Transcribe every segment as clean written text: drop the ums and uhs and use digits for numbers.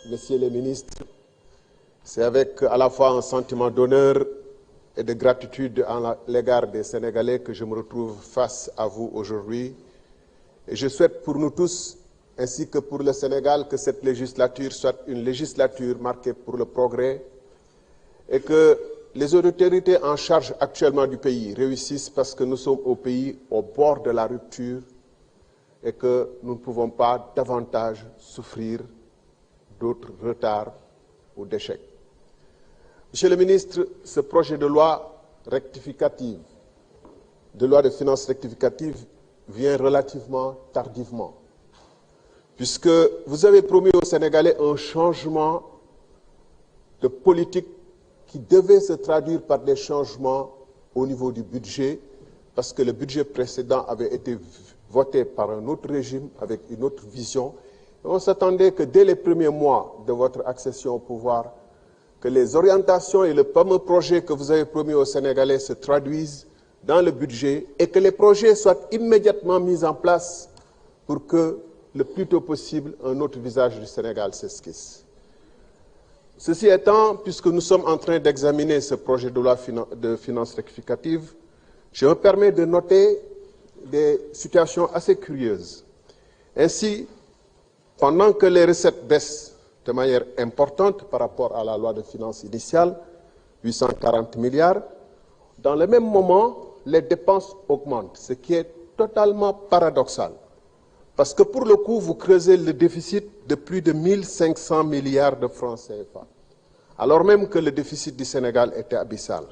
messieurs les ministres, c'est avec à la fois un sentiment d'honneur et de gratitude à l'égard des Sénégalais que je me retrouve face à vous aujourd'hui. Et je souhaite pour nous tous, ainsi que pour le Sénégal, que cette législature soit une législature marquée pour le progrès et que les autorités en charge actuellement du pays réussissent parce que nous sommes au pays au bord de la rupture et que nous ne pouvons pas davantage souffrir d'autres retards ou d'échecs. Monsieur le ministre, ce projet de loi rectificative, de loi de finances rectificative, vient relativement tardivement, puisque vous avez promis aux Sénégalais un changement de politique qui devait se traduire par des changements au niveau du budget, parce que le budget précédent avait été voté par un autre régime, avec une autre vision. Et on s'attendait que dès les premiers mois de votre accession au pouvoir, que les orientations et le fameux projet que vous avez promis aux Sénégalais se traduisent dans le budget et que les projets soient immédiatement mis en place pour que, le plus tôt possible, un autre visage du Sénégal s'esquisse. Ceci étant, puisque nous sommes en train d'examiner ce projet de loi de finances rectificative, je me permets de noter des situations assez curieuses. Ainsi, pendant que les recettes baissent de manière importante par rapport à la loi de finances initiale, 840 milliards, dans le même moment, les dépenses augmentent, ce qui est totalement paradoxal. Parce que pour le coup, vous creusez le déficit de plus de 1500 milliards de francs CFA, alors même que le déficit du Sénégal était abyssal.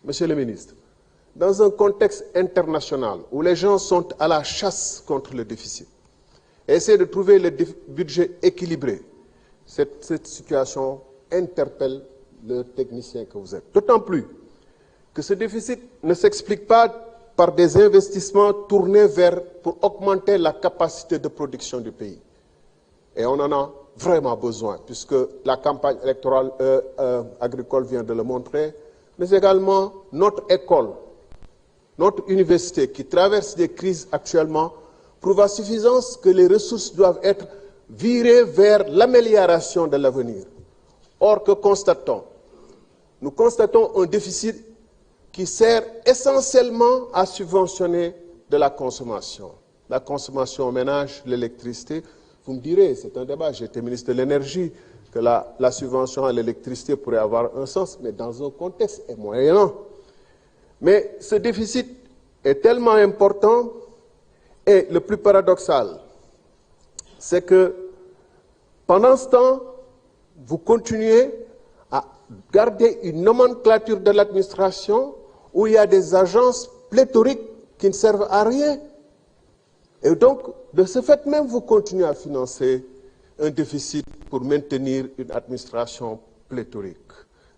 Monsieur le ministre, dans un contexte international où les gens sont à la chasse contre le déficit, essayer de trouver le budget équilibré, cette situation interpelle le technicien que vous êtes. D'autant plus que ce déficit ne s'explique pas par des investissements tournés pour augmenter la capacité de production du pays. Et on en a vraiment besoin, puisque la campagne électorale agricole vient de le montrer, mais également notre école, notre université qui traverse des crises actuellement, prouve à suffisance que les ressources doivent être virées vers l'amélioration de l'avenir. Or, que constatons? Nous constatons un déficit qui sert essentiellement à subventionner de la consommation aux ménages, l'électricité. Vous me direz, c'est un débat, j'ai été ministre de l'énergie, que la subvention à l'électricité pourrait avoir un sens, mais dans un contexte moyennant. Mais ce déficit est tellement important, et le plus paradoxal, c'est que pendant ce temps, vous continuez à garder une nomenclature de l'administration où il y a des agences pléthoriques qui ne servent à rien. Et donc, de ce fait même, vous continuez à financer un déficit pour maintenir une administration pléthorique.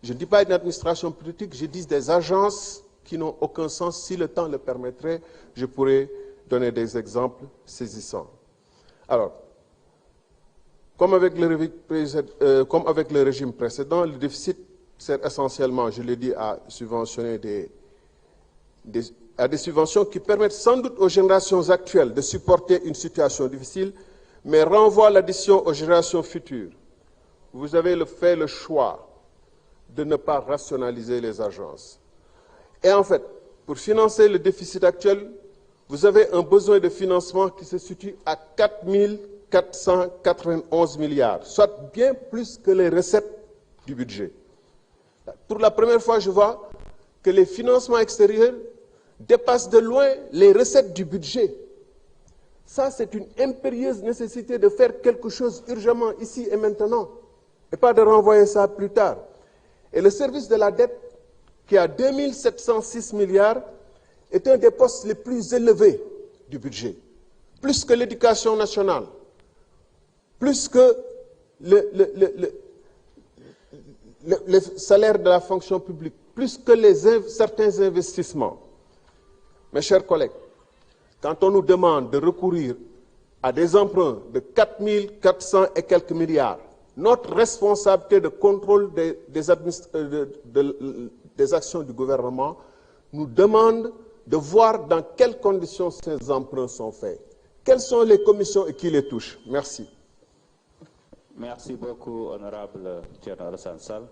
Je ne dis pas une administration politique, je dis des agences qui n'ont aucun sens. Si le temps le permettrait, je pourrais donner des exemples saisissants. Alors, comme avec le régime précédent, le déficit sert essentiellement, je l'ai dit, à subventionner des subventions qui permettent sans doute aux générations actuelles de supporter une situation difficile, mais renvoient l'addition aux générations futures. Vous avez fait le choix de ne pas rationaliser les agences. Et en fait, pour financer le déficit actuel, vous avez un besoin de financement qui se situe à 4 491 milliards, soit bien plus que les recettes du budget. Pour la première fois, je vois que les financements extérieurs dépassent de loin les recettes du budget. Ça, c'est une impérieuse nécessité de faire quelque chose urgemment ici et maintenant, et pas de renvoyer ça plus tard. Et le service de la dette, qui a 2706 milliards, est un des postes les plus élevés du budget, plus que l'éducation nationale, plus que le salaire de la fonction publique, plus que certains investissements. Mes chers collègues, quand on nous demande de recourir à des emprunts de 4 400 et quelques milliards, notre responsabilité de contrôle des actions du gouvernement nous demande de voir dans quelles conditions ces emprunts sont faits. Quelles sont les commissions et qui les touchent? Merci. Merci beaucoup, honorable Thierno Alassane Sall.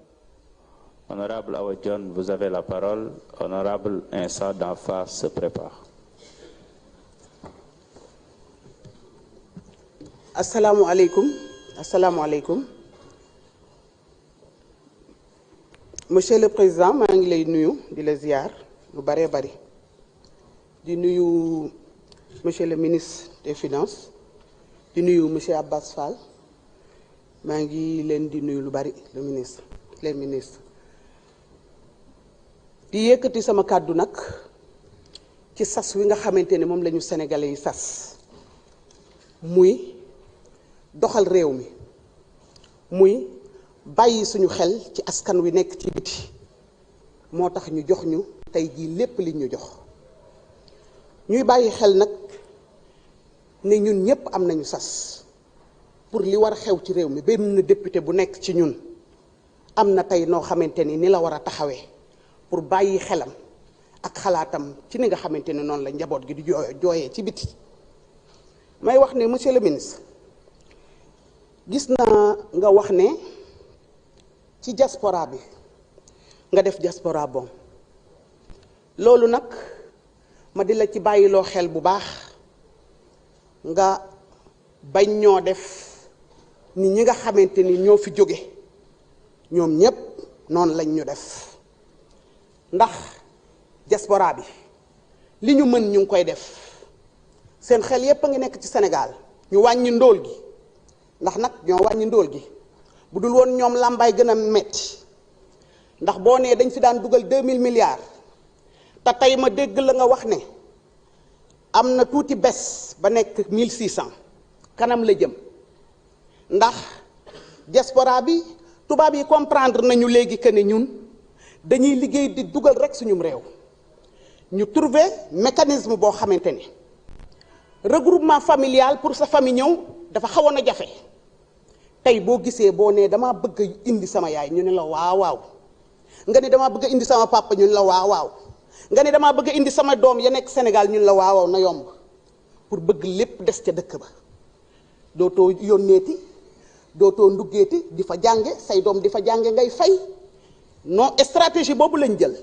Honorable Awa Dione, vous avez la parole. Honorable Insa Danfa se prépare. Assalamu alaikum. Assalamu alaikum. Monsieur le Président, maa ngi lay nuyu di la ziar lu bare bari di nuyu Monsieur le ministre des Finances di nuyu Monsieur Abbas Fall maa ngi leen di nuyu lu bari le ministre les ministres di yëkkati sama kàddu nag ci sas wi nga xamante ne moom la ñu sénégalais yi sas muy doxal réew mi muy bàyyi suñu xel ci askan wi nekk ci biti moo tax ñu jox ñu tey jii lépp li ñu jox ñuy bàyyi xel nag ne ñun ñépp am nañu sas pour li war a xew ci réew mi benn député bu nekk ci ñun am na tey noo xamante ni la war a taxawee pour bàyyi xelam ak xalaatam ci ni nga xamante ne noonu la njaboot gi di jooyee ci biti may wax ne monsieur le ministre gis naa nga wax ne ci diaspora bi nga def diaspora bon loolu nag ma di la ci bàyyiloo xel bu baax nga bañ ñoo def ni ñi nga xamante ni ñoo fi jóge ñoom ñépp noonu lañ ñu def ndax diaspora bi li ñu mën ñu ngi koy def seen xel yépp a ngi nekk ci Sénégal ñu wàññi ndóol gi ndax nag ñoo wàññi ndóol gi bu dul woon ñoom làmbaay gën a metti ndax boo nee dañ fi daan dugal 2000 milliards te tey ma dégg la nga wax ne am na tuuti bés ba nekk 1600 kanam la jëm ndax diaspora bi tubaab yi comprendre nañu léegi que ne ñun dañuy liggéey di dugal rek suñum réew ñu trouver mécanisme boo xamante ne regroupement familial pour sa famille ñëw dafa xawoon a jafe tey boo gisee boo nee damaa bëgg a indi sama yaay ñu ne la waaw waaw nga ne damaa bëgg a indi sama papa ñu ne la waaw waaw nga ne damaa bëgg a indi sama doom ya nekk Sénégal ñu ne la waaw waaw na yomb pour bëgg lépp des ca dëkk ba dootoo yónneeti dootoo nduggeeti di fa jànge say doom di fa jànge ngay fay non stratégie boobu lañ jël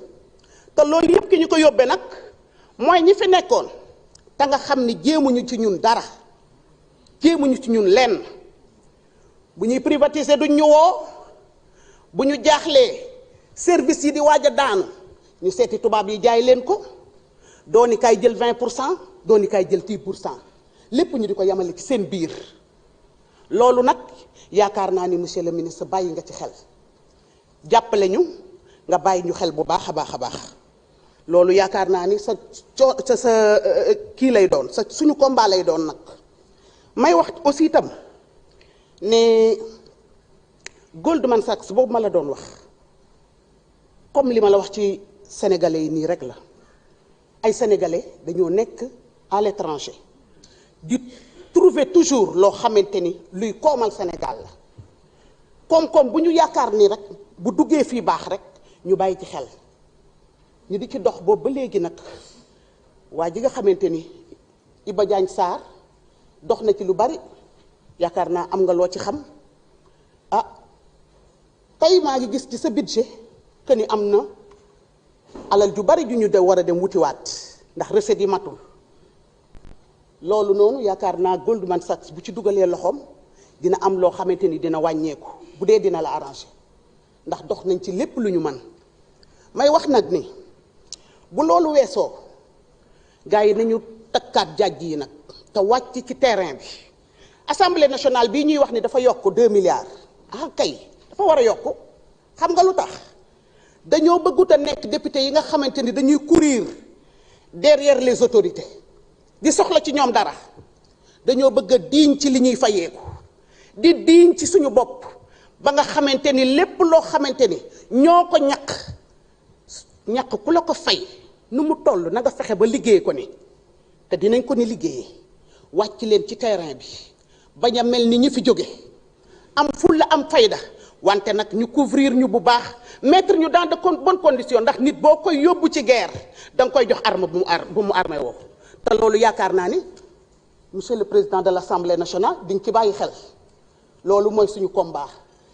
te loolu yëpp ki ñu ko yóbbee nag mooy ñi fi nekkoon te nga xam ni jéemuñu ci ñun dara jéemuñu ci ñun lenn bu ñuy privatiser duñ ñu woo bu ñu jaaxlee service yi di waaj a daanu ñu seeti tubaab yi jaay leen ko dooni kaay jël 20% dooni kaay jël 10% lépp ñu di ko yamale ci seen biir loolu nag yaakaar naa ni monsieur le ministre bàyyi nga ci xel jàppale ñu nga bàyyi ñu xel bu baax a baax a baax loolu yaakaar naa ni sa kii lay doon sa suñu combat lay doon nag may wax aussi itam ne Goldman Sachs boobu ma la doon wax comme li ma la wax ci sénégalais yi nii rek la ay sénégalais dañoo nekk à l'étranger di trouver toujours loo xamante ni luy koomal Sénégal la koom-koom bu ñu yaakaar ni rek bu duggee fii baax rek ñu bàyyi ci xel ñu di ci dox boobu ba léegi nag waa ji nga xamante ni Iba Diagne Sarr dox na ci lu bari yaakaar naa am nga loo ci xam ah tey maa ngi gis ci sa budget que ni am na alal ju bari ju ñu de war a dem wutiwaat ndax recette yi matul loolu noonu yaakaar naa Goldman Sachs bu ci dugalee loxoom dina am loo xamante ni dina wàññeeku bu dee dina la arranger ndax dox nañ ci lépp lu ñu mën may wax nag ni bu loolu weesoo gars yi nañu takkaat jàjj yi nag te wàcc ci terrain bi assemblée nationale bii ñuy wax ni dafa yokk 2 milliards ah kay dafa war a yokk xam nga lu tax dañoo bëggut a nekk député yi nga xamante ni dañuy courir derrière les autorités di soxla ci ñoom dara dañoo bëgg a diiñ ci li ñuy fayeeku di diiñ ci suñu bopp ba nga xamante ni lépp loo xamante ni ñoo ko ñàkk ku la ko fay nu mu toll na nga fexe ba liggéey ko ni te dinañ ko ni liggéeyee wàcc leen ci terrain bi bañ a mel ni ñi fi jóge am fulla am fayda wante nag ñu couvrir ñu bu baax mettre ñu dans de bonnes conditions ndax nit boo koy yóbbu ci guerre da nga koy jox arme bu mu armé woo te loolu yaakaar naa ni monsieur le président de l'Assemblée nationale di nga ci bàyyi xel loolu mooy suñu combat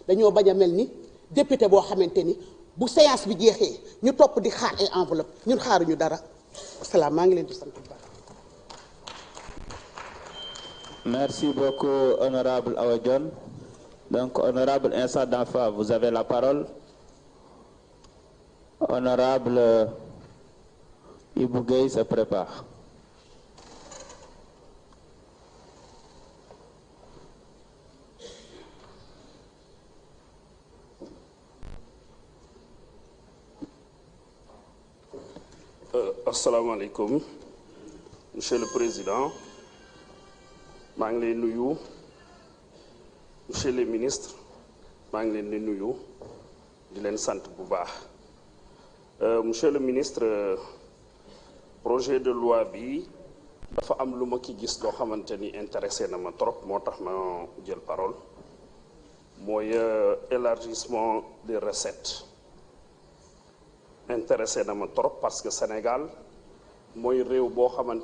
dañoo bañ a mel ni député boo xamante ni bu séance bi jeexee ñu topp di xaar ay enveloppe ñun xaaruñu dara salaam maa ngi leen di sant bu baax. Merci beaucoup, honorable Awa Dione. Donc, honorable Insa Danfa, vous avez la parole. Honorable Ibou Gueye se prépare. Assalamu alaikum, Monsieur le Président, maa ngi lay nuyu, Monsieur le Ministre, maa ngi leen di nuyu, di leen sant bu baax. Monsieur le Ministre, projet de loi bi dafa am lu ma ki gis loo xamante ni intéressé na ma trop moo tax ma jël parole mooy élargissement des recettes. Intéressé na ma trop parce que Sénégal mooy réew boo xamante